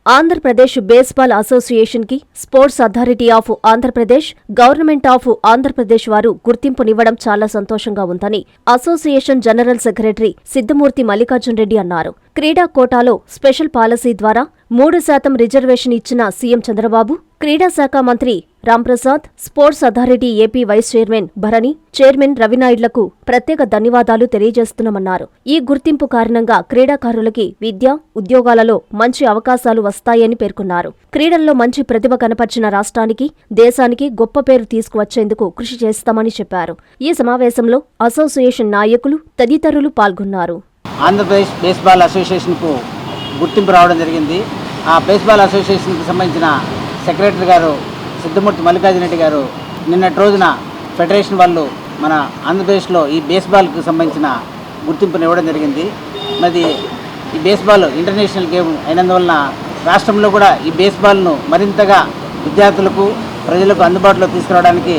Andhra Pradesh baseball association కి sports authority of Andhra Pradesh, government of Andhra Pradesh వారు గుర్తింపునివ్వడం చాలా సంతోషంగా ఉందని association general secretary Siddhamurthy Mallikarjun Reddy అన్నారు. క్రీడా కోటాలో స్పెషల్ పాలసీ ద్వారా 3% రిజర్వేషన్ ఇచ్చిన సీఎం చంద్రబాబు, క్రీడా శాఖ మంత్రి Ramprasad, sports authority AP vice chairman Bharani, chairman రవినాయుడులకు ప్రత్యేక ధన్యవాదాలు తెలియజేస్తున్నామన్నారు. ఈ గుర్తింపు కారణంగా క్రీడాకారులకి విద్య, ఉద్యోగాలలో మంచి అవకాశాలు వస్తాయని పేర్కొన్నారు. క్రీడల్లో మంచి ప్రతిభ కనపర్చిన రాష్ట్రానికి, దేశానికి గొప్ప పేరు తీసుకువచ్చేందుకు కృషి చేస్తామని చెప్పారు. ఈ సమావేశంలో అసోసియేషన్ నాయకులు తదితరులు పాల్గొన్నారు. ఆంధ్రప్రదేశ్ బేస్బాల్ అసోసియేషన్కు గుర్తింపు రావడం జరిగింది. ఆ బేస్బాల్ అసోసియేషన్కి సంబంధించిన సెక్రటరీ గారు సిద్ధమూర్తి మల్లికార్జున రెడ్డి గారు నిన్నటి రోజున ఫెడరేషన్ వాళ్ళు మన ఆంధ్రప్రదేశ్లో ఈ బేస్బాల్కి సంబంధించిన గుర్తింపుని ఇవ్వడం జరిగింది. మరి ఈ బేస్బాల్ ఇంటర్నేషనల్ గేమ్ అయినందువలన రాష్ట్రంలో కూడా ఈ బేస్బాల్ను మరింతగా విద్యార్థులకు, ప్రజలకు అందుబాటులో తీసుకురావడానికి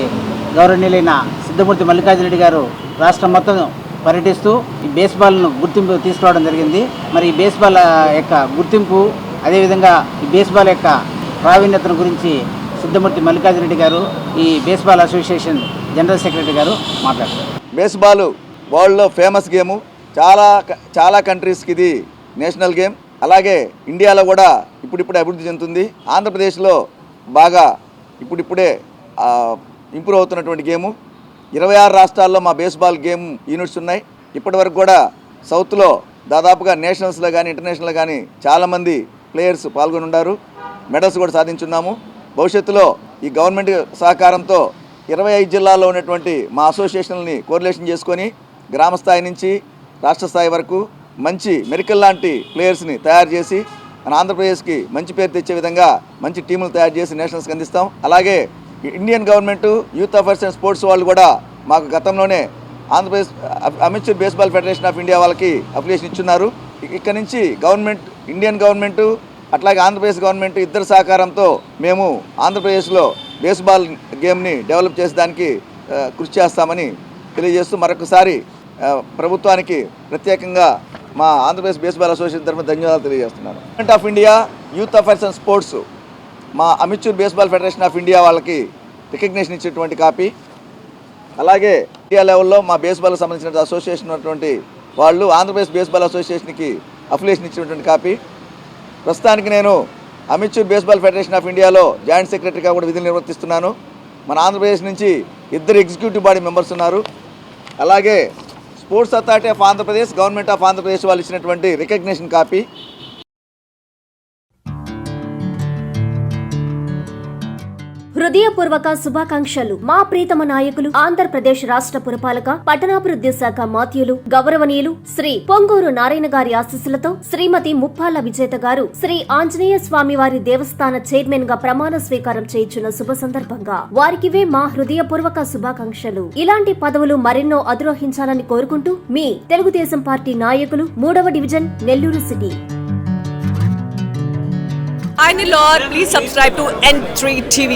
గౌరవనీయులైన సిద్ధమూర్తి మల్లికార్జున రెడ్డి గారు రాష్ట్రం మొత్తం పర్యటిస్తూ ఈ బేస్బాల్ను గుర్తింపు తీసుకురావడం జరిగింది. మరి ఈ బేస్బాల్ యొక్క గుర్తింపు, అదేవిధంగా ఈ బేస్బాల్ యొక్క ప్రావీణ్యతను గురించి సిద్ధమూర్తి మల్లికార్జున రెడ్డి గారు, ఈ బేస్బాల్ అసోసియేషన్ జనరల్ సెక్రటరీ గారు మాట్లాడారు. బేస్బాల్ వరల్డ్లో ఫేమస్ గేము. చాలా కంట్రీస్కి ఇది నేషనల్ గేమ్. అలాగే ఇండియాలో కూడా ఇప్పుడిప్పుడే అభివృద్ధి చెందుతుంది. ఆంధ్రప్రదేశ్లో బాగా ఇప్పుడిప్పుడే ఇంప్రూవ్ అవుతున్నటువంటి గేము. 26 రాష్ట్రాల్లో మా బేస్బాల్ గేమ్ యూనిట్స్ ఉన్నాయి. ఇప్పటివరకు కూడా సౌత్లో దాదాపుగా నేషనల్స్లో కానీ ఇంటర్నేషనల్లో కానీ చాలామంది ప్లేయర్స్ పాల్గొని ఉన్నారు. మెడల్స్ కూడా సాధించున్నాము. భవిష్యత్తులో ఈ గవర్నమెంట్ సహకారంతో 25 జిల్లాల్లో ఉన్నటువంటి మా అసోసియేషన్ని కోరిలేషన్ చేసుకొని గ్రామ స్థాయి నుంచి రాష్ట్ర స్థాయి వరకు మంచి మెరికల్ లాంటి ప్లేయర్స్ని తయారు చేసి మన ఆంధ్రప్రదేశ్కి మంచి పేరు తెచ్చే విధంగా మంచి టీములు తయారు చేసి నేషనల్స్కి అందిస్తాం. అలాగే Indian government, youth affairs and sports వాళ్ళు కూడా మాకు గతంలోనే Andhra Pradesh amateur baseball federation of India వాళ్ళకి అప్లికేషన్ ఇచ్చున్నారు. ఇక్కడ నుంచి గవర్నమెంట్, ఇండియన్ గవర్నమెంట్ అట్లాగే ఆంధ్రప్రదేశ్ గవర్నమెంట్ ఇద్దరు సహకారంతో మేము ఆంధ్రప్రదేశ్లో బేస్బాల్ గేమ్ని డెవలప్ చేసేదానికి కృషి చేస్తామని తెలియజేస్తూ మరొకసారి ప్రభుత్వానికి ప్రత్యేకంగా మా ఆంధ్రప్రదేశ్ బేస్బాల్ అసోసియేషన్ తరఫున ధన్యవాదాలు తెలియజేస్తున్నాను. Government of India, youth affairs and sports, మా amateur baseball federation of India వాళ్ళకి రికగ్నిషన్ ఇచ్చేటువంటి కాపీ, అలాగే ఇండియా లెవెల్లో మా బేస్బాల్కి సంబంధించిన అసోసియేషన్ ఉన్నటువంటి వాళ్ళు ఆంధ్రప్రదేశ్ బేస్బాల్ అసోసియేషన్కి అఫిలియేషన్ ఇచ్చినటువంటి కాపీ. ప్రస్తుతానికి నేను అమెచ్యూర్ బేస్బాల్ ఫెడరేషన్ ఆఫ్ ఇండియాలో జాయింట్ సెక్రటరీగా కూడా విధులు నిర్వర్తిస్తున్నాను. మన ఆంధ్రప్రదేశ్ నుంచి 2 ఎగ్జిక్యూటివ్ బాడీ మెంబర్స్ ఉన్నారు. అలాగే sports authority of Andhra Pradesh, government of Andhra Pradesh వాళ్ళు ఇచ్చినటువంటి రికగ్నిషన్ కాపీ. హృదయపూర్వక శుభాకాంక్షలు. మా ప్రీతమ నాయకులు, ఆంధ్రప్రదేశ్ రాష్ట్ర పురపాలక పట్టణాభివృద్ధి శాఖ మాత్యులు గౌరవనీయులు శ్రీ పొంగూరు నారాయణ గారి ఆశీస్సులతో శ్రీమతి ముప్పాల విజేత గారు శ్రీ ఆంజనేయ స్వామి వారి దేవస్థాన చైర్మన్ గా ప్రమాణ స్వీకారం చేయించిన శుభ సందర్భంగా వారికివే మా హృదయపూర్వక శుభాకాంక్షలు. ఇలాంటి పదవులు మరెన్నో అధిరోహించాలని కోరుకుంటూ మీ తెలుగుదేశం పార్టీ నాయకులు, 3వ division, Nellore city. Hi Nilor, please subscribe to N3 TV.